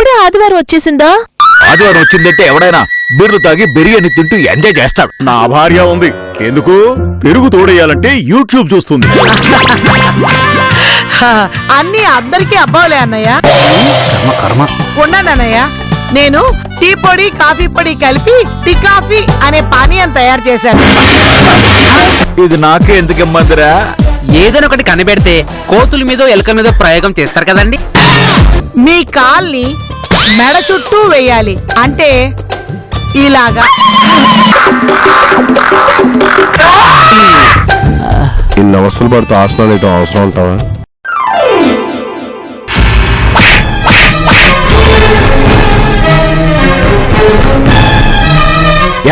అప్పుడే ఆదివారం వచ్చేసిందా? ఆదివారం వచ్చిందంటే ఎవడైనా బీర్లు తాగి బిర్యానీ తింటూ ఎంజాయ్ చేస్తాడు. నా భార్య ఉంది, ఎందుకు పెరుగు తోడేయాలంటే యూట్యూబ్ చూస్తుంది. అన్ని అందరికీ అబ్బావులే అన్నయ్య. ఉండండి అన్నయ్య, నేను టీ పొడి కాఫీ పొడి కలిపి టీ కాఫీ అనే పానీయం తయారు చేశాను. ఇది నాకే ఎందుకు ఇమ్మందిరా? ఏదైనా ఒకటి కనిపెడితే కోతుల మీద ఎలుక మీద ప్రయోగం చేస్తారు కదండి. మీ కాల్ని మెడ చుట్టూ వేయాలి, అంటే ఇలాగా. ఇన్ని అవస్థలు పడుతూ ఆసనాలు ఏంటో అవసరం ఉంటావా?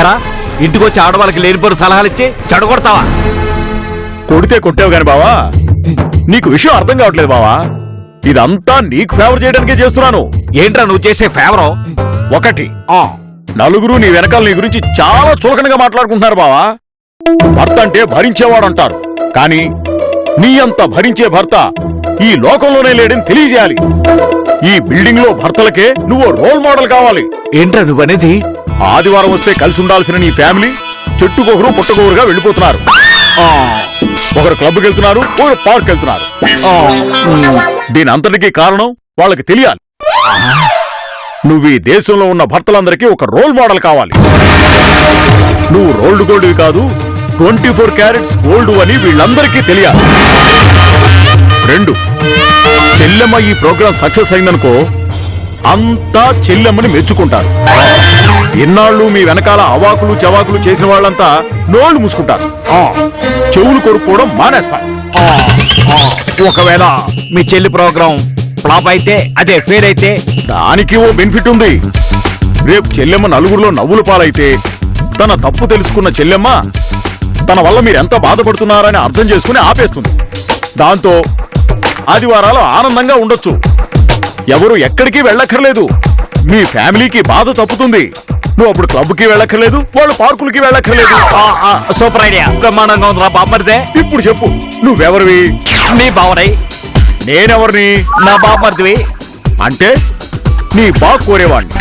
ఎరా, ఇంటికొచ్చి ఆడవాళ్ళకి లేనిపోరు సలహాలు ఇచ్చి చెడగొడతావా? కొడితే కొట్టావు గాని బావా, నీకు విషయం అర్థం కావట్లేదు బావా. ఇదంతా నీకు ఫేవర్ చేయడానికే చేస్తున్నాను. ఏంట్రా నువ్వు చేసే ఫేవరు? ఒకటి, నలుగురు నీ వెనకాల నీ గురించి చాలా చులకనగా మాట్లాడుకుంటున్నారు బావా. భర్త అంటే భరించేవాడు అంటారు, కానీ నీ అంత భరించే భర్త ఈ లోకంలోనే లేడని తెలియజేయాలి. ఈ బిల్డింగ్ లో భర్తలకే నువ్వు రోల్ మోడల్ కావాలి. ఏంట్రా నువ్వనేది? ఆదివారం వస్తే కలిసి ఉండాల్సిన నీ ఫ్యామిలీ చెట్టుకొకరు పుట్టకొకరుగా వెళ్ళిపోతున్నారు. ఒకరు క్లబ్కి వెళ్తున్నారు, ఒకరు పార్క్ వెళ్తున్నారు. దీని అంతటికీ కారణం వాళ్ళకి తెలియాలి. నువ్వు ఈ దేశంలో ఉన్న భర్తలందరికీ ఒక రోల్ మోడల్ కావాలి. నువ్వు రోల్డ్ గోల్డ్వి కాదు, 24 క్యారెట్స్ గోల్డ్ అని వీళ్ళందరికీ తెలియాలి. 2, చెల్లెమ్మ ఈ ప్రోగ్రాం సక్సెస్ అయిందనుకో, అంతా చెల్లెమ్మని మెచ్చుకుంటారు. ఇన్నాళ్ళు మీ వెనకాల అవాకులు చవాకులు చేసిన వాళ్ళంతా నోళ్లు మూసుకుంటారు, చెవులు కొరుక్కోవడం మానేస్తారు. ఒకవేళ మీ చెల్లి ప్రోగ్రాం ఫ్లాప్ అయితే, అదే ఫెయిల్ అయితే, దానికి ఓ బెనిఫిట్ ఉంది. రేపు చెల్లెమ్మ నలుగురిలో నవ్వులు పాలైతే తన తప్పు తెలుసుకున్న చెల్లెమ్మ తన వల్ల మీరెంత బాధపడుతున్నారని అర్థం చేసుకుని ఆపేస్తుంది. దాంతో ఆదివారాలు ఆనందంగా ఉండొచ్చు. ఎవరు ఎక్కడికి వెళ్ళక్కర్లేదు. మీ ఫ్యామిలీకి బాధ తప్పుతుంది. నువ్వు అప్పుడు క్లబ్కి వెళ్ళక్కర్లేదు, వాళ్ళు పార్కులకి వెళ్ళక్కర్లేదు. సూపర్ ఐడియా, బ్రహ్మాండంగా ఉందిరా బామ్మర్దే. ఇప్పుడు చెప్పు, నువ్వెవరివి? నీ బావరై. నేనెవరిని? నా బామ్మర్దివి. అంటే నీ బాగు కోరేవాణ్ణి.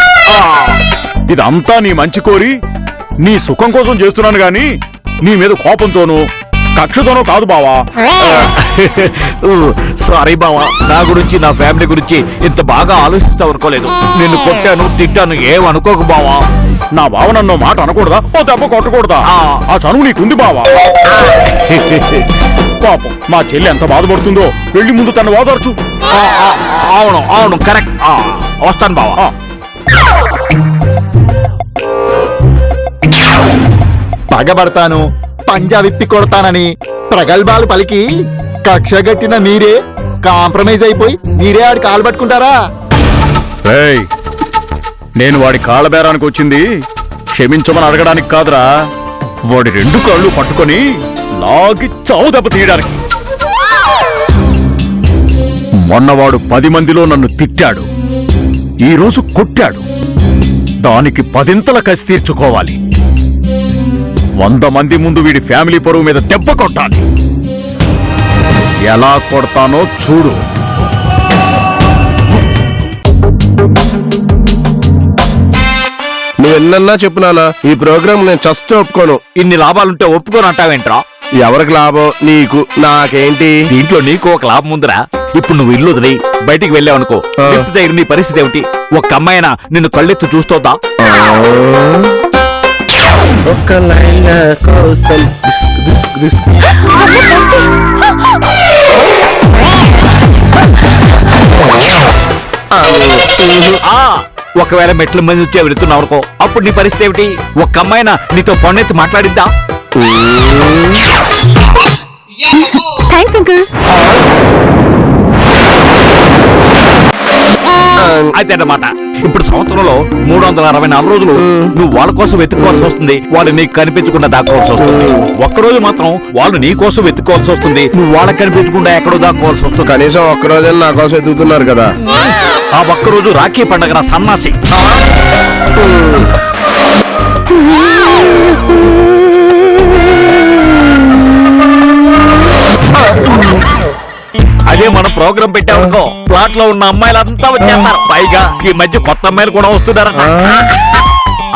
ఇదంతా నీ మంచి కోరి నీ సుఖం కోసం చేస్తున్నాను గాని నీ మీద కోపంతోనూ కక్షతోనూ కాదు బావా. సారీ బావా, నా గురించి నా ఫ్యామిలీ గురించి ఇంత బాగా ఆలోచిస్తావు అనుకోలేదు. నిన్ను కొట్టాను తిట్టాను, ఏమనుకోకు బావా. నా బావ నన్ను మాట అనకూడదా, ఓ దెబ్బ కొట్టకూడదా? ఆ చనువు నీకుంది బావా. పాపం మా చెల్లి ఎంత బాధపడుతుందో, వెళ్ళి ముందు తను ఓదార్చు. అవును అవును, కరెక్ట్. వస్తాను బావా. పగబడతాను, పంజా విప్పి కొడతానని ప్రగల్భాలు పలికి కక్షగట్టిన మీరే కాంప్రమైజ్ అయిపోయి మీరే ఆడి కాలు పట్టుకుంటారా? నేను వాడి కాళ్ళబేరానికి వచ్చింది క్షమించమని అడగడానికి కాదురా, వాడి 2 కాళ్ళు పట్టుకొని లాగి చావు దెబ్బ తీయడానికి. మొన్నవాడు 10 మందిలో నన్ను తిట్టాడు, ఈరోజు కొట్టాడు. దానికి 10ంతల కసి తీర్చుకోవాలి. 100 మంది ముందు వీడి ఫ్యామిలీ పరువు మీద దెబ్బ కొట్టాలి. ఎలా కొడతానో చూడు. నువ్వు ఎన్నన్నా చెప్పునానా, ఈ ప్రోగ్రాం నేను చస్తే ఒప్పుకోను. ఇన్ని లాభాలుంటే ఒప్పుకొని అంటావేంట్రా? ఎవరికి లాభం? నీకు, నాకేంటి? దీంట్లో నీకు ఒక లాభం ఉందిరా. ఇప్పుడు నువ్వు ఇల్లు వదిలి బయటికి వెళ్ళావనుకో, లిఫ్ట్ దగ్గర నీ పరిస్థితి ఏమిటి? ఒక్క అమ్మాయినా నిన్ను కళ్ళెత్తు చూస్తోందా? ఒక్క లైన్ కోసం ఒకవేళ మెట్ల మంది వచ్చే వెళుతున్నావు అనుకో, అప్పుడు నీ పరిస్థితి ఏమిటి? ఒక్క అమ్మాయినా నీతో పొన్నెత్తి మాట్లాడిద్దా? Thanks uncle. అదన్నమాట. ఇప్పుడు సంవత్సరంలో 364 రోజులు నువ్వు వాళ్ళ కోసం వెతుక్కోవాల్సి వస్తుంది, వాళ్ళు నీకు కనిపించకుండా దాక్కోవాల్సి వస్తుంది. ఒక్కరోజు మాత్రం వాళ్ళు నీ కోసం వెతుక్కోవాల్సి వస్తుంది, నువ్వు వాళ్ళకి కనిపించకుండా ఎక్కడో దాక్కోవాల్సి వస్తుంది. కనీసం ఒక్కరోజు నా కోసం ఎదుగుతున్నారు కదా. ఆ ఒక్కరోజు రాఖీ పండగ సన్నాసి. అదే మనం ప్రోగ్రాం పెట్టామనుకో, ప్లాట్ లో ఉన్న అమ్మాయిలంతా వచ్చేస్తారు. పైగా ఈ మధ్య కొత్త అమ్మాయిలు కూడా వస్తున్నారట.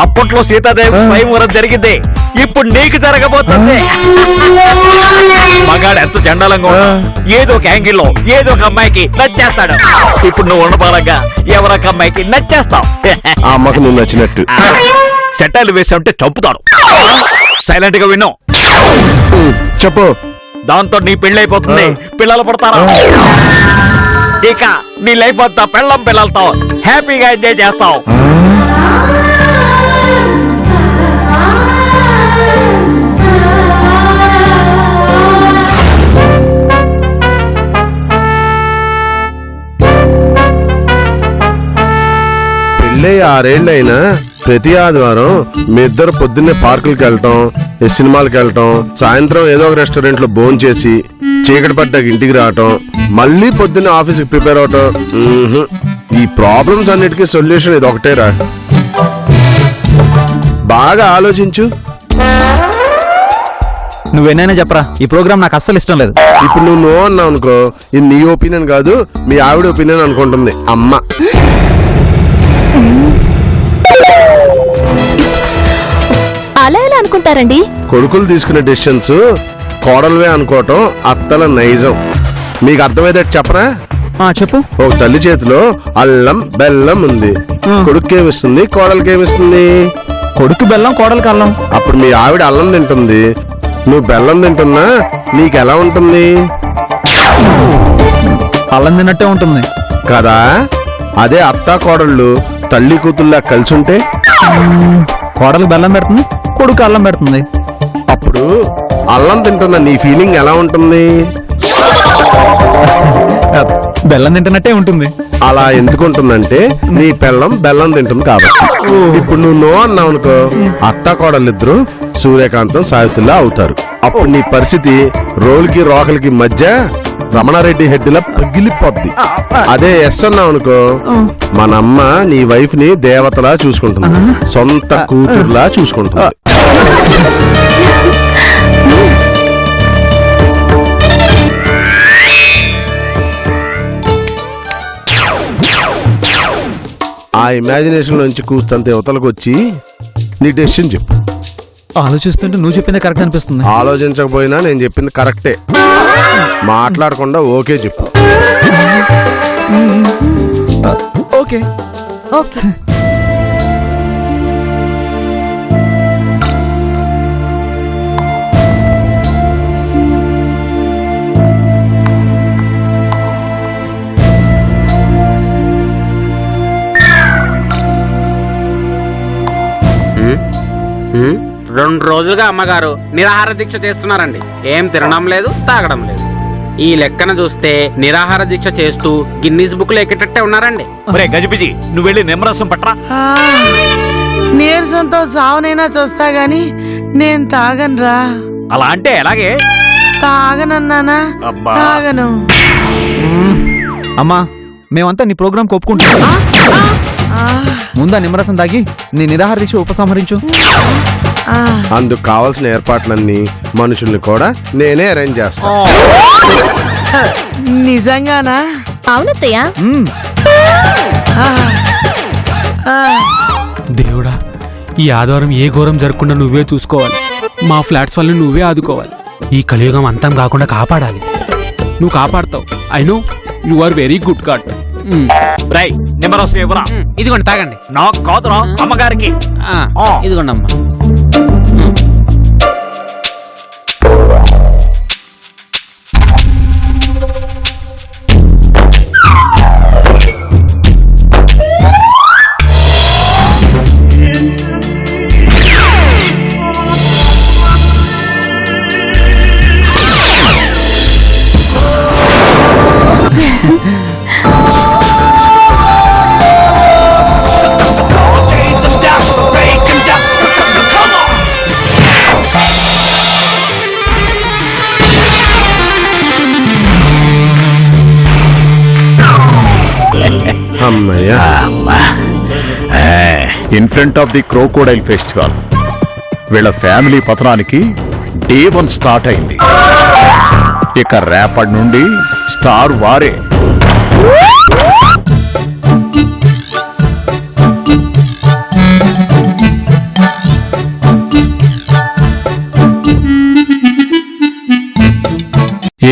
అప్పట్లో సీతాదేవి స్వయంవరం జరిగింది, ఇప్పుడు నీకు జరగబోతుంది. మగాడు ఎంత చండాలంగా ఉన్నా ఏదో ఒక యాంగిల్లో ఏదో ఒక అమ్మాయికి నచ్చేస్తాడు. ఇప్పుడు నువ్వు ఉండబాలంగా ఎవరొక అమ్మాయికి నచ్చేస్తావు. ఆ అమ్మకు నువ్వు నచ్చినట్టు. సెటాలు వేసామంటే చంపుతాడు. సైలెంట్ గా విను. చెప్పు. దాంతో నీ పెళ్ళైపోతుంది, పిల్లలు పడతారా. ఇక నీ లైఫ్ అంతా పిల్లలతో హ్యాపీగా ఎంజాయ్ చేస్తావు. పెళ్ళై 6 ఏళ్ళైనా ప్రతి ఆదివారం మీ ఇద్దరు పొద్దున్నే పార్కులకి వెళ్ళటం, సినిమాలకు వెళ్ళటం, సాయంత్రం ఏదో ఒక రెస్టారెంట్ లో భోజనం చేసి చీకటి పడ్డాక ఇంటికి రావటం, మళ్ళీ పొద్దున్నే ఆఫీస్కి ప్రిపేర్ అవటం. ఈ ప్రాబ్లమ్స్ అన్నిటికీ సొల్యూషన్ ఇది ఒకటేరా. బాగా ఆలోచించు. నువ్వేనైనా చెప్పరా, ఈ ప్రోగ్రామ్ నాకు అస్సలు ఇష్టం లేదు. ఇప్పుడు నువ్వు నో అన్నావు అనుకో, ఇది నీ ఒపీనియన్ కాదు మీ ఆవిడ ఒపీనియన్ అనుకుంటుంది అమ్మ. అలా ఎలా అనుకుంటారండి? కొడుకులు తీసుకునే డెసిషన్స్ కోడలువే అనుకోవటం అత్తల నైజం. మీకు అర్థమైతే చెప్పరా? చెప్పు. ఒక తల్లి చేతిలో అల్లం బెల్లం ఉంది. కొడుకేమిస్తుంది, కోడలికేమిస్తుంది? కొడుకు బెల్లం, కోడలికి అల్లం. అప్పుడు మీ ఆవిడ అల్లం తింటుంది, నువ్వు బెల్లం తింటున్నా నీకెలా ఉంటుంది? అల్లం తిన్నట్టే ఉంటుంది కదా. అదే అత్తా కోడళ్ళు తల్లి కూతుళ్ళ కలిసి ఉంటే కోడలికి బెల్లం పెడుతుంది, కొడుకు అల్లం పెడుతుంది. అప్పుడు అల్లం తింటున్న నీ ఫీలింగ్ ఎలా ఉంటుంది? బెల్లం తింటున్నట్టే ఉంటుంది. అలా ఎందుకు ఉంటుందంటే నీ పెళ్ళం బెల్లం తింటుంది కాబట్టి. ఇప్పుడు నువ్వు నో అన్నావు అనుకో, అత్తా కోడలిద్దరు సూర్యకాంతం సావిత్రిలా అవుతారు. అప్పుడు నీ పరిస్థితి రోల్కి రోకలికి మధ్య రమణారెడ్డి హెడ్డిలా పగిలిపోద్ది. అదే ఎస్ అన్నావు అనుకో, మనమ్మ నీ వైఫ్ ని దేవతలా చూసుకుంటుంది, సొంత కూతురులా చూసుకుంటుంది. ఆ ఇమాజినేషన్ నుంచి కూస్తంత యువతలకు వచ్చి నీ డెసిషన్ చెప్పు. ఆలోచిస్తుంటే నువ్వు చెప్పిందే కరెక్ట్ అనిపిస్తుంది. ఆలోచించకపోయినా నేను చెప్పింది కరెక్టే. మాట్లాడకుండా ఓకే చెప్పు. ఓకే. ఓకే. రెండు రోజులుగా అమ్మగారు నిరాహార దీక్ష చేస్తున్నారండి. ఏం తినడం లేదు, తాగడం లేదు. ఈ లెక్కన చూస్తే నిరాహార దీక్ష చేస్తూ గిన్నీస్ బుక్ లో ఎక్కేటట్టే ఉన్నారండి. ఒరే గజిబిజి, నువ్వు వెళ్ళి నిమ్మరసం పట్రా. నీరసంతో సావునైనా చూస్తా గాని నేను తాగనురా. అలా అంటే ఎలాగే? తాగనన్నానా? అబ్బా. తాగను. అమ్మా, మేమంతా నీ ప్రోగ్రామ్ ఒప్పుకుంటున్నాం. ముందా నిమ్మరసం తాగి నీ నిరాహార దీక్ష ఉపసంహరించు. అందుకు కావాల్సిన ఏర్పాట్లన్నీ మనుషుల్ని కూడా నేనే అరేంజ్ చేస్తా. నిజంగానా? అవునత్తయ్య. దేవుడా, ఈ ఆదివారం ఏ ఘోరం జరగకుండా నువ్వే చూసుకోవాలి. మా ఫ్లాట్స్ వాళ్ళని నువ్వే ఆదుకోవాలి. ఈ కలియుగం అంతం కాకుండా కాపాడాలి. నువ్వు కాపాడతావు. I know you are very good god. రై నిమ్మరసం ఇవ్వరా. ఇదిగోండి, తాగండి. నాకు కాదురా, అమ్మగారికి. ఇదిగోండి అమ్మా. In front of the crocodile festival వీళ్ళ ఫ్యామిలీ పతనానికి డే 1 స్టార్ట్ అయింది. ఇక రేపటి నుండి స్టార్ వారే.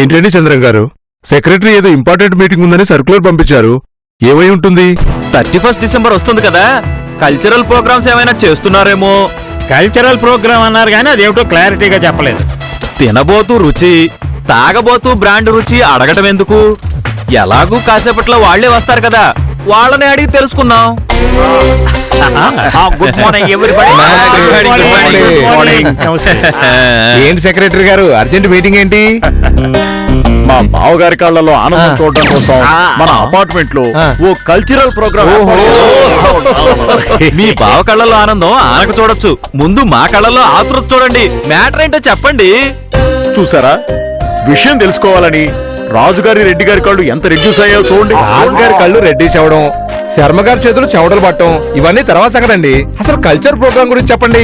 ఏంటండి చంద్రం గారు, సెక్రటరీ ఏదో ఇంపార్టెంట్ మీటింగ్ ఉందని సర్క్యులర్ పంపించారు. ఏమై ఉంటుంది? 31 డిసెంబర్ వస్తుంది కదా, కల్చరల్ ప్రోగ్రామ్స్ ఏమైనా చేస్తున్నారేమో. కల్చరల్ ప్రోగ్రామ్ అన్నారు కానీ అదేమిటో క్లారిటీగా చెప్పలేదు. తినబోతూ రుచి, తాగబోతూ బ్రాండ్ రుచి అడగటం ఎందుకు? ఎలాగూ కాసేపట్లో వాళ్లే వస్తారు కదా, వాళ్ళని అడిగి తెలుసుకుందాం. Good morning everybody. ఏంటి సెక్రటరీ గారు, అర్జెంట్ మీటింగ్ ఏంటి? మా బావగారి కాళ్లలో ఆనందం చూడడం కోసం మన అపార్ట్మెంట్ లో ఓ కల్చరల్ ప్రోగ్రామ్. మీ బావ కళ్ళల్లో ఆనందం ఆనకు చూడొచ్చు, ముందు మా కళ్ళల్లో ఆతృత చూడండి. మ్యాటర్ ఏంటో చెప్పండి. చూసారా, విషయం తెలుసుకోవాలని రాజుగారి రెడ్డి గారి కళ్ళు ఎంత రెడ్యూస్ అయ్యాయో చూడండి. రాజుగారి కళ్ళు రెడ్డిష్ అవడం, శర్మ గారి చేతులు చెమటలు పట్టడం, ఇవన్నీ తర్వాత సంగతండి. అసలు కల్చర్ ప్రోగ్రామ్ గురించి చెప్పండి.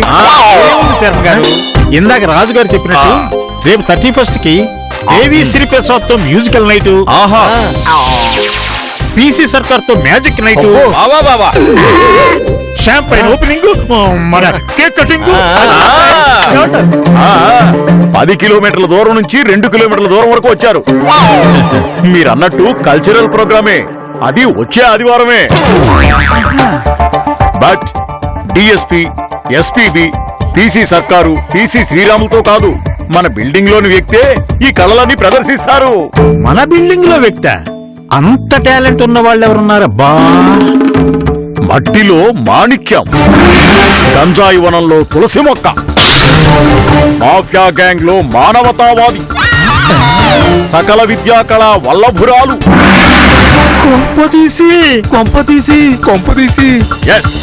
శర్మ గారు, ఇందాక రాజుగారు చెప్పినట్టు రేపు 31st కి దేవి శ్రీప్రసాద్ తో మ్యూజికల్ నైట్, ఆహా, పిసి సర్కార్ తో మ్యాజిక్ నైట్, బావా బావా, షాంపైన్ ఓపెనింగ్, మన కేక్ కటింగ్. 10 కిలోమీటర్ల దూరం నుంచి 2 కిలోమీటర్ల దూరం వరకు వచ్చారు. మీరన్నట్టు కల్చరల్ ప్రోగ్రామే, అది వచ్చే ఆదివారమే. బట్ డిఎస్పి, ఎస్పీబి, పిసి సర్కారు, పిసి శ్రీరాములతో కాదు, మన బిల్డింగ్ లోని వ్యక్తే ఈ కళలన్నీ ప్రదర్శిస్తారు. మన బిల్డింగ్ లో వ్యక్తి అంత టాలెంట్ ఉన్న వాళ్ళు ఎవరున్నారబ్బా? మట్టిలో మాణిక్యం, గంజాయి వనంలో తులసి మొక్క, మాఫియా గ్యాంగ్ లో మానవతావాది, సకల విద్యా కళ వల్లభురాలు, కొంపతీసి ఎస్,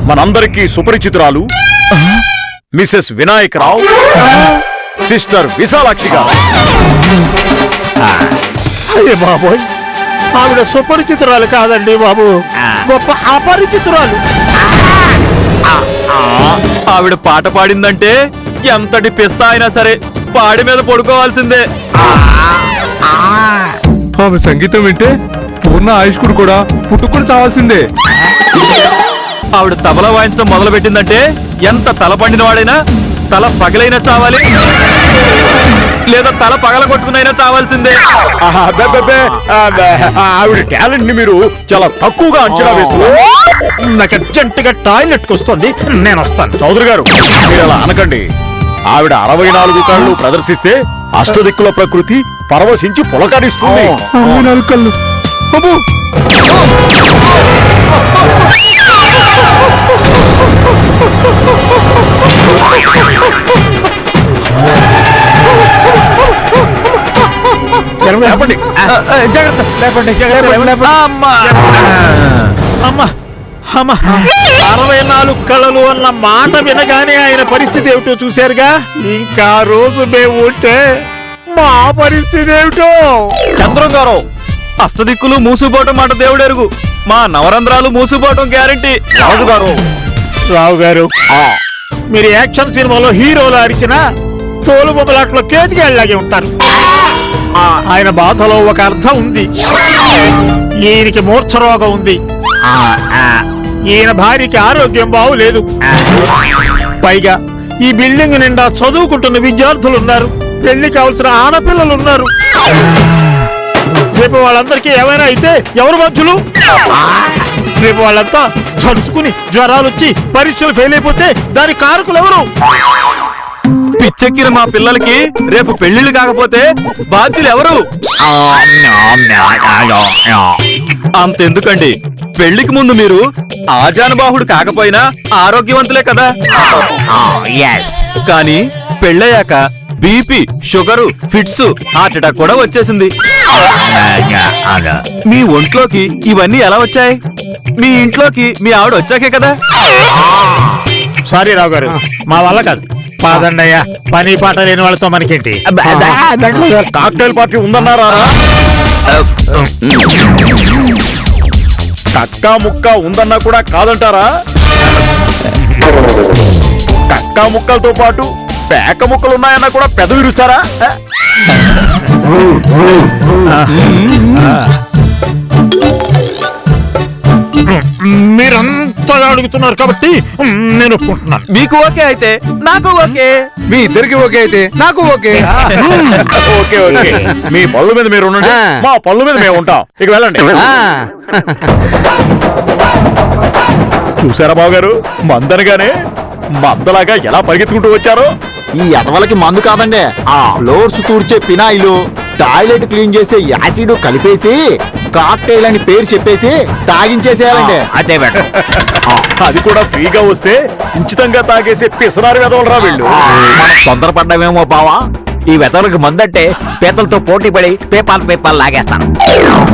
మనందరికీ సుపరిచితురాలు మిసెస్ వినాయక్ రావు, సిస్టర్ విశాలాక్షి గారు. అయ్యే బాబోయ్, ఆవిడ సుపరిచితురాలు కాదండి బాబు, గొప్ప అపరిచితురాలు. ఆవిడ పాట పాడిందంటే ఎంతటి పిస్తా అయినా సరే పాడి మీద పడుకోవాల్సిందే. ఆమె సంగీతం వింటే పూర్ణ ఆయుష్కుడు కూడా పుట్టుకుని చావాల్సిందే. ఆవిడ తబలా వాయించడం మొదలు పెట్టిందంటే ఎంత తల పండిన వాడైనా తల పగలైనా చావాలి, లేదా తల పగల కొట్టుకునైనా చావాల్సిందే. ఆవిడ టాలెంట్ ని మీరు చాలా తక్కువగా అంచనా వేస్తున్నారు. నాకు అర్జెంట్ గా టాయిలెట్ కు వస్తుంది, నేను వస్తాను. చౌదరి గారు, మీరు అలా అనకండి. ఆవిడ 64 కళ్ళు ప్రదర్శిస్తే అష్టదిక్కుల ప్రకృతి పరవశించి పులకరిస్తుంది. 64 కళ్ళు. అబ్బో! లేపండి. జాగ్రత్త, లేపండి, జాగ్రత్త. అమ్మా, 64 కళలు అన్న మాట వినగానే ఆయన పరిస్థితి ఏమిటో చూశారుగా. ఇంకా రోజు మేము ఉంటే మా పరిస్థితి ఏమిటో. చంద్రం గారు, అష్టదిక్కులు మూసుకుపోవటం మాట దేవుడెరుగు, మా నవరంధ్రాలు మూసుకుపోవటం గ్యారంటీ. రావు గారు, మీరు యాక్షన్ సినిమాలో హీరోలు అరిచిన తోలు బొమ్మలాట్లో కేతికేళ్లాగే ఉంటారు. ఆయన బాధలో ఒక అర్థం ఉంది. ఈయనకి మూర్ఛ రోగం ఉంది, ఈయన భార్యకి ఆరోగ్యం బాగులేదు. పైగా ఈ బిల్డింగ్ నిండా చదువుకుంటున్న విద్యార్థులున్నారు, పెళ్లి కావలసిన ఆడపిల్లలున్నారు. రేపు వాళ్ళందరికీ ఏమైనా అయితే ఎవరు మధ్యులు? రేపు వాళ్ళంతా చరుచుకుని జ్వరాలు వచ్చి పరీక్షలు ఫెయిల్ అయిపోతే దాని కారకులు ఎవరు? పిచ్చెక్కిన మా పిల్లలకి రేపు పెళ్లిళ్ళు కాకపోతే బాధ్యులు ఎవరు? అంతెందుకండి, పెళ్లికి ముందు మీరు ఆజానుబాహుడు కాకపోయినా ఆరోగ్యవంతులే కదా. కానీ పెళ్ళయ్యాక BP, sugar, fits, heart attack కూడా వచ్చేసింది. మీ ఒంట్లోకి ఇవన్నీ ఎలా వచ్చాయి? మీ ఇంట్లోకి మీ ఆవిడ వచ్చాకే కదా. సారీ రావు గారు, మా వల్ల కాదు. పాదండయ్యా, పని పాట లేని వాళ్ళతో మనకేంటి. Cocktail party ఉందన్నారా? కక్కా ముక్క ఉందన్నా కూడా కాదంటారా? కక్కా ముక్కలతో పాటు పేక ముక్కలు ఉన్నాయన్నా కూడా పెద విరుస్తారా? మీరంతగా అడుగుతున్నారు కాబట్టి నేను ఒప్పుకుంటున్నాను. మీకు ఓకే అయితే నాకు ఓకే, మీ ఇద్దరికి ఓకే అయితే నాకు ఓకే. ఓకే ఓకే, మీ పళ్ళు మీద మీరు ఉండండి, మా పళ్ళు మీద మేము ఉంటాం. ఇక వెళ్ళండి. చూసారా బావగారు, మందనగానే మందలాగా ఎలా పరిగెత్తుకుంటూ వచ్చారో. ఈ ఎదవలకి మందు కాదండి, ఆ ఫ్లోర్స్ తూడ్చే పినాయిలు, టాయిలెట్ క్లీన్ చేసే యాసిడ్ కలిపేసి కాక్టైల్ అని పేరు చెప్పేసి తాగించేసేయాలండి. అదే బెటర్. అది కూడా ఫ్రీగా వస్తే ఉచితంగా తాగేసే పిసనారి వెదవలరా వీళ్ళు. మనం తొందరపడ్డామేమో బావా. ఈ వెతలకు మందంటే పీతలతో పోటీ పడి పేపాలు లాగేస్తాను.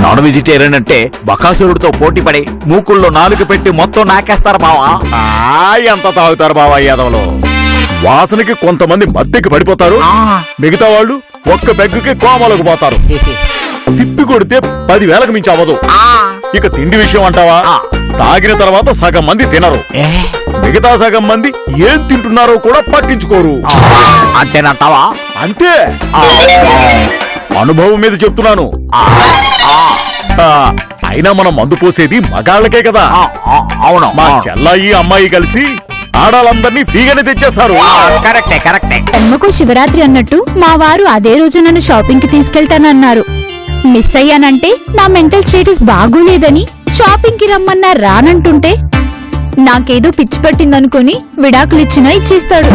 నాన్ వెజిటేరియన్ అంటే బకాసురుడితో పోటీ పడి మూకుల్లో నాలుగు పెట్టి మొత్తం నాకేస్తారు బావా. ఎంత తాగుతారు బావా ఈ ఎదవలు. వాసనకి కొంతమంది మద్దెకి పడిపోతారు, మిగతా వాళ్ళు ఒక్క బెగ్గుకి కోమలకు పోతారు. తిప్పి కొడితే 10,000కు మించి అవ్వదు. ఇక తిండి విషయం అంటావా, తాగిన తర్వాత సగం మంది తినరు, మిగతా సగం మంది ఏం తింటున్నారో కూడా పట్టించుకోరు. అంతేనంటావా? అంతే, అనుభవం మీద చెప్తున్నాను. అయినా మనం మందు పోసేది మగాళ్ళకే కదా. అవును, మా చెల్లాయి అమ్మాయి కలిసి ఆడాలందరినీ ఫ్రీగానే తెచ్చేస్తారు. కరెక్టే కరెక్టే. జన్మకు శివరాత్రి అన్నట్టు మా వారు అదే రోజు నన్ను షాపింగ్ కి తీసుకెళ్తానన్నారు. మిస్ అయ్యానంటే నా మెంటల్ స్టేటస్ బాగోలేదని షాపింగ్ కి రమ్మన్నా రానంటుంటే నాకేదో పిచ్చి పట్టిందనుకుని విడాకులిచ్చినా ఇచ్చేస్తాడు.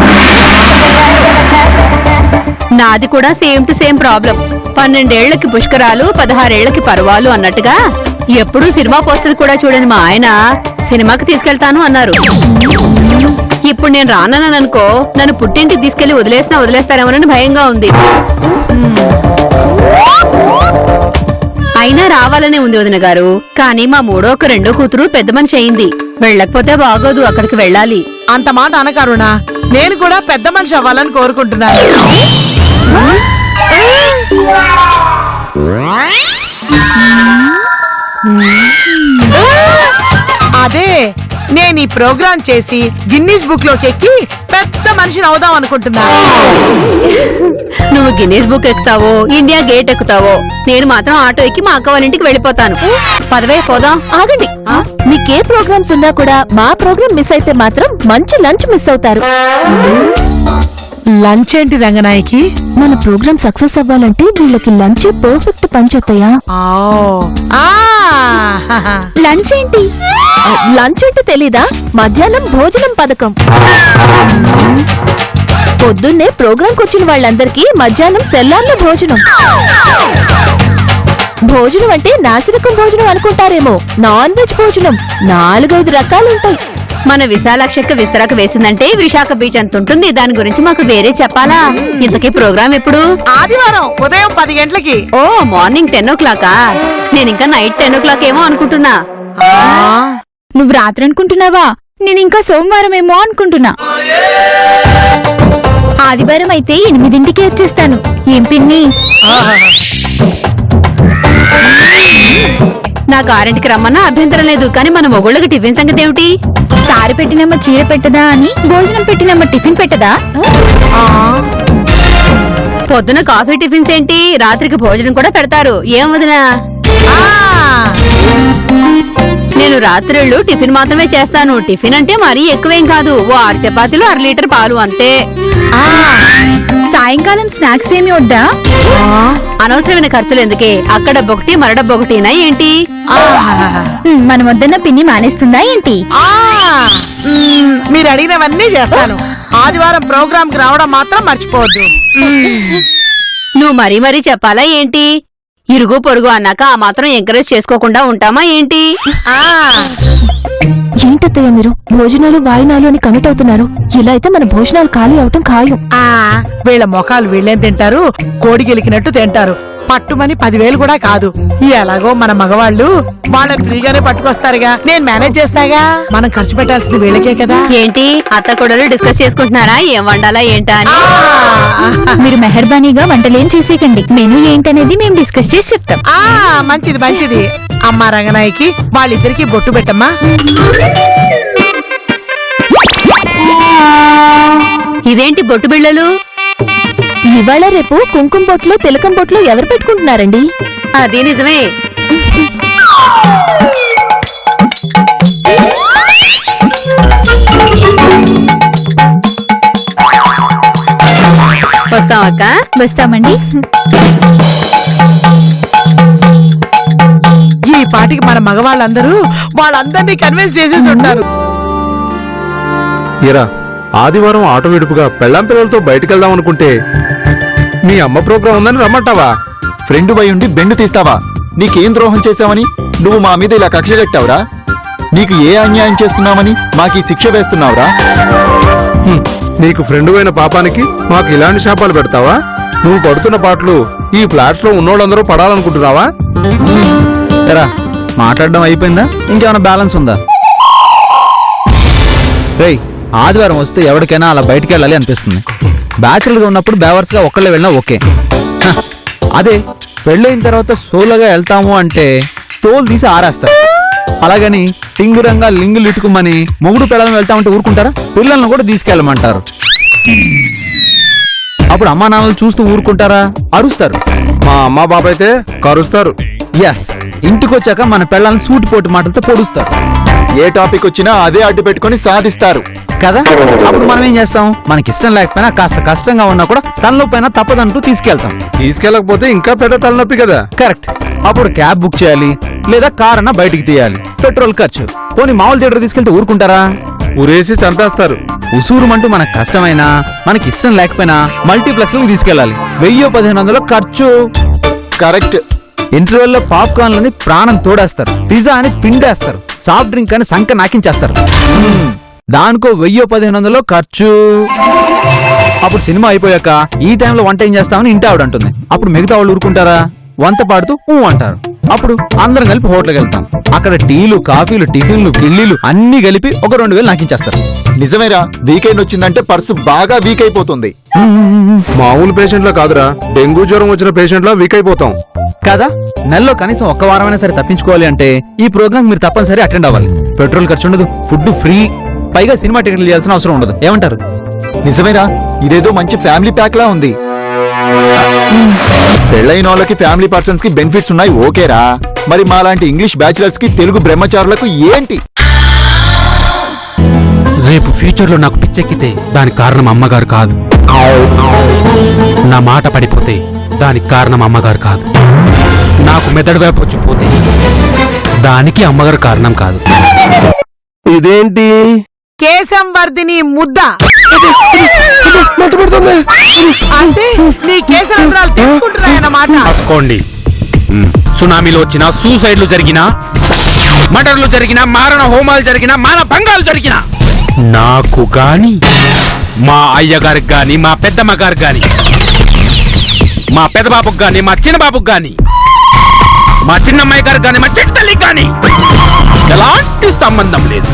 నాది కూడా సేమ్ టు సేమ్ ప్రాబ్లం. 12 ఏళ్లకి పుష్కరాలు, 16 ఏళ్లకి పర్వాలు అన్నట్టుగా ఎప్పుడూ సినిమా పోస్టర్ కూడా చూడని మా ఆయన సినిమాకి తీసుకెళ్తాను అన్నారు. ఇప్పుడు నేను రాననుకో నన్ను పుట్టింటికి తీసుకెళ్లి వదిలేస్తారేమోనని భయంగా ఉంది. అయినా రావాలనే ఉంది వదిన గారు. కానీ మా రెండో కూతురు పెద్ద మనిషి అయింది. వెళ్ళకపోతే బాగోదు, అక్కడికి వెళ్ళాలి. అంత మాట అనకరుణా, నేను కూడా పెద్ద మనిషి అవ్వాలని కోరుకుంటున్నాను. అదే నేను ఈ ప్రోగ్రాం చేసి గిన్నీస్ బుక్ లోకి ఎక్కి పెద్ద మనిషిని అవుదాం అనుకుంటున్నా. నువ్వు గిన్నీస్ బుక్ ఎక్కుతావో, ఇండియా గేట్ ఎక్కుతావో, నేను మాత్రం ఆటో ఎక్కి మా అక్క వాళ్ళ ఇంటికి వెళ్ళిపోతాను. పదవే పోదాం. ఆగండి, మీకే ప్రోగ్రామ్స్ ఉన్నా కూడా మా ప్రోగ్రామ్ మిస్ అయితే మాత్రం మంచి లంచ్ మిస్ అవుతారు. లంచ్ ఏంటి రంగనాయకి? మన ప్రోగ్రామ్ సక్సెస్ అవ్వాలంటే వీళ్ళకి లంచ్ పర్ఫెక్ట్ పంచొత్తయా? లంచ్ ఏంటి? లంచ్ అంటే తెలీదా? మధ్యాహ్నం భోజనం పథకం. పొద్దున్నే ప్రోగ్రాంకి వచ్చిన వాళ్ళందరికీ మధ్యాహ్నం సెల్లార్లో భోజనం. భోజనం అంటే నాసిరకం భోజనం అనుకుంటారేమో. నాన్ వెజ్ భోజనం 4-5 రకాలుంటాయి. మన విశాలాక్షక్క విస్తరాకు వేసిందంటే విశాఖ బీచ్ అంత ఉంటుంది. దాని గురించి మాకు వేరే చెప్పాలా? ఇంతకీ ప్రోగ్రామ్ ఎప్పుడు? ఆదివారం ఉదయం 10 గంటలకి. ఓ, మార్నింగ్ 10 o'clock. నేను ఇంకా నైట్ 10 o'clock ఏమో అనుకుంటున్నా. నువ్వు రాత్రి అనుకుంటున్నావా? నేను ఇంకా సోమవారం ఏమో అనుకుంటున్నా. ఆదివారం అయితే 8ంటికి వచ్చేస్తాను. ఏం పిన్ని? నాకు 6ంటికి రమ్మన్నా అభ్యంతరం లేదు. కానీ మన మొగుళ్ళకి టిఫిన్ సంగతి ఏమిటి? సారి పెట్టినమ్మ చీర పెట్టదా అని భోజనం పెట్టినమ్మ టిఫిన్ పెట్టదా? పొద్దున కాఫీ టిఫిన్స్ ఏంటి, రాత్రికి భోజనం కూడా పెడతారు. ఏం వదినా? నేను రాత్రిళ్ళు టిఫిన్ మాత్రమే చేస్తాను. టిఫిన్ అంటే మరీ ఎక్కువేం కాదు. ఓ 6 చపాతీలు 1/2 లీటర్ పాలు అంతే. సాయంకాలం స్నాక్స్ ఏమి వద్దా? అనవసరమైన ఖర్చులు ఎందుకే? అక్కడ బొకటి మరడబొకటినా ఏంటి? మన వద్దన్న పిన్ని మానేస్తుందా ఏంటి? మీరు అడిగినవన్నీ చేస్తాను. ఆదివారం ప్రోగ్రామ్ కి రావడం మాత్రం మర్చిపోవద్దు. నువ్వు మరీ చెప్పాలా ఏంటి? ఇరుగు పొరుగు అన్నాక ఆ మాత్రం ఎంకరేజ్ చేసుకోకుండా ఉంటామా ఏంటి? ఏంటత్తయ్య మీరు భోజనాలు వాయినాలు అని కమిట్ అవుతున్నారు? ఇలా అయితే మన భోజనాలు ఖాళీ అవటం ఖాయం. వీళ్ళ మొఖాలు వీళ్ళేం తింటారు? కోడి గెలికినట్టు తింటారు. పట్టుమని 10,000 కూడా కాదు. ఎలాగో మన మగవాళ్ళు వాళ్ళని ఫ్రీగానే పట్టుకొస్తారుగా. నేను మేనేజ్ చేస్తాగా. మనం ఖర్చు పెట్టాల్సింది వీళ్ళకే కదా. ఏంటి అత్త కొడలు డిస్కస్ చేసుకుంటున్నారా? ఏం వండాలా ఏంటా అని? మీరు మెహర్బానీగా వంటలేం చేసేకండి. మెనూ ఏంటనేది మేము డిస్కస్ చేసి చెప్తాం. మంచిది మంచిది. అమ్మా రంగనాయకి వాళ్ళిద్దరికి బొట్టు పెట్టమ్మా. ఇదేంటి బొట్టు బిళ్ళలు? ఇవాళ రేపు కుంకుమ బొట్లు తిలకం బొట్లు ఎవరు పెట్టుకుంటున్నారండి? అది నిజమే. వస్తాం అక్క. వస్తామండి. ఈ పాటికి మన మగవాళ్ళందరూ వాళ్ళందరినీ కన్విన్స్ చేసేసి ఉంటారు. ఇరా ఆదివారం ఆటో విడుపుగా పెళ్ళాం పిల్లలతో బయటికి వెళ్దాం అనుకుంటే మీ అమ్మ ప్రోగ్రాం ఉందని రమ్మంటావా? ఫ్రెండ్ వై ఉండి బెండు తీస్తావా? నీకేం ద్రోహం చేశావని నువ్వు మా మీద ఇలా కక్ష కట్టావురా? నీకు ఏ అన్యాయం చేస్తున్నామని మాకీ శిక్ష వేస్తున్నావురా? నీకు ఫ్రెండ్ అయిన పాపానికి మాకు ఇలాంటి శాపాలు పెడతావా? నువ్వు పడుతున్న పాటలు ఈ ఫ్లాట్స్ లో ఉన్నోళ్ళందరూ పడాలనుకుంటున్నావా? మాట్లాడడం అయిపోయిందా? ఇంకేమైనా బ్యాలెన్స్ ఉందా? రేయ్, ఆదివారం వస్తే ఎవరికైనా అలా బయటికి వెళ్ళాలి అనిపిస్తుంది. బ్యాచులర్ గా ఉన్నప్పుడు బేవర్స్ గా ఒక్కళ్ళే వెళ్ళినా ఓకే. హ, అదే పెళ్ళైన తర్వాత సోలోగా వెళ్తాము అంటే తోలు తీసి ఆరేస్తారు. అలాగని టింగురంగా లింగులు ఇట్టుకుమని మొగుడు పిల్లలను వెళ్తామంటే ఊరుకుంటారా? పిల్లలను కూడా తీసుకెళ్ళమంటారు. అప్పుడు అమ్మా నాన్నలు చూస్తూ ఊరుకుంటారా? అరుస్తారు. మా అమ్మ బాబా అయితే కరుస్తారు. ఎస్, ఇంటికి వచ్చాక మన పిల్లల్ని సూటిపోటు మాటలతో పొడుస్తారు ఏ టాపిక్ వచ్చినా అదే అడ్డు పెట్టుకొని సాధిస్తారు కదా. అప్పుడు మనం ఏం చేస్తాం? మనకి ఇష్టం లేకపోయినా కాస్త కష్టంగా ఉన్నా కూడా తనలో పైన తప్పదంటూ తీసుకెళ్తాం. తీసుకెళ్ళకపోతే ఇంకా పెద్ద తలనొప్పి కదా. కరెక్ట్. అప్పుడు క్యాబ్ బుక్ చేయాలి, లేదా కార్ అన్నా బయటికి తీయాలి. పెట్రోల్ ఖర్చు. పోనీ మామూలు థియేటర్ తీసుకెళ్తే ఊరుకుంటారా? ఉరేసి చంపేస్తారు. ఉసూరుమంటూ మనకు కష్టమైనా మనకి ఇష్టం లేకపోయినా మల్టీప్లెక్స్ లకు తీసుకెళ్ళాలి. 1000-1500 ఖర్చు. కరెక్ట్. ఇంటర్వెల్లో పాప్కార్న్లని ప్రాణం తోడేస్తారు, పిజ్జా అని పిండేస్తారు, సాఫ్ట్ డ్రింక్ అని సంక నాకించేస్తారు. దానికో 1000-1500 ఖర్చు. అప్పుడు సినిమా అయిపోయాక ఈ టైంలో వంట ఏం చేస్తామని ఇంటి ఆవిడ అంటుంది. అప్పుడు మిగతా వాళ్ళు ఊరుకుంటారా? వంత పాడుతూ అంటారు. అప్పుడు అందరం కలిపి హోటల్కి వెళ్తాం. అక్కడ టీలు, కాఫీలు, టిఫిన్లు, కిళ్ళీలు అన్ని కలిపి ఒక 2000 నాకించేస్తారు. నిజమేరా, వీకెండ్ వచ్చిందంటే పర్సు బాగా వీక్ అయిపోతుంది. మామూలు పేషెంట్లా కాదురా, డెంగ్యూ జ్వరం వచ్చిన పేషెంట్లా వీక్ అయిపోతాం కదా. నెలలో కనీసం ఒక్క వారమైనా సరే తప్పించుకోవాలి అంటే ఈ ప్రోగ్రామ్ మీరు తప్పనిసరి అటెండ్ అవ్వాలి. పెట్రోల్ ఖర్చు ఉండదు, ఫుడ్ ఫ్రీ, పైగా సినిమా టికెట్లు చేయాల్సిన అవసరం ఉండదు. ఏమంటారు? నిజమేరా, ఇదేదో మంచి ఫ్యామిలీ ప్యాక్ లా ఉంది. పెళ్ళైన వాళ్ళకి ఫ్యామిలీ పర్సన్స్ కి బెనిఫిట్స్ ఉన్నాయి ఓకేరా, మరి మాలాంటి ఇంగ్లీష్ బ్యాచిలర్స్ కి తెలుగు బ్రహ్మచారులకు ఏంటి? రేపు ఫ్యూచర్ లో నాకు పిచ్చెక్కితే దానికి కారణం అమ్మగారు కాదు. నా మాట పడిపోతే దానికి కారణం అమ్మగారు కాదు. నాకు మెదడు వైపు వచ్చిపోతే దానికి అమ్మగారు కారణం కాదు. ఇదేంటి? కేశంవర్ధిని ముద్ద అంటే నీ కేశరంధ్రాలు తెచ్చుకుంటున్నాయన్నమాట. రాసుకోండి. సునామీలో వచ్చిన, సూసైడ్లు జరిగినా, మర్డర్లు జరిగినా, మారణ హోమాలు జరిగినా, మాన భంగాలు జరిగినా నాకు గాని, మా అయ్యగారికి గాని, మా పెద్దమ్మ గారికి గాని, మా పెద్ద బాబుకి గాని, మా చిన్న బాబుకి గాని, మా చిన్నమ్మాయి గారికి గాని, మా చిన్న తల్లికి గాని ఎలాంటి సంబంధం లేదు.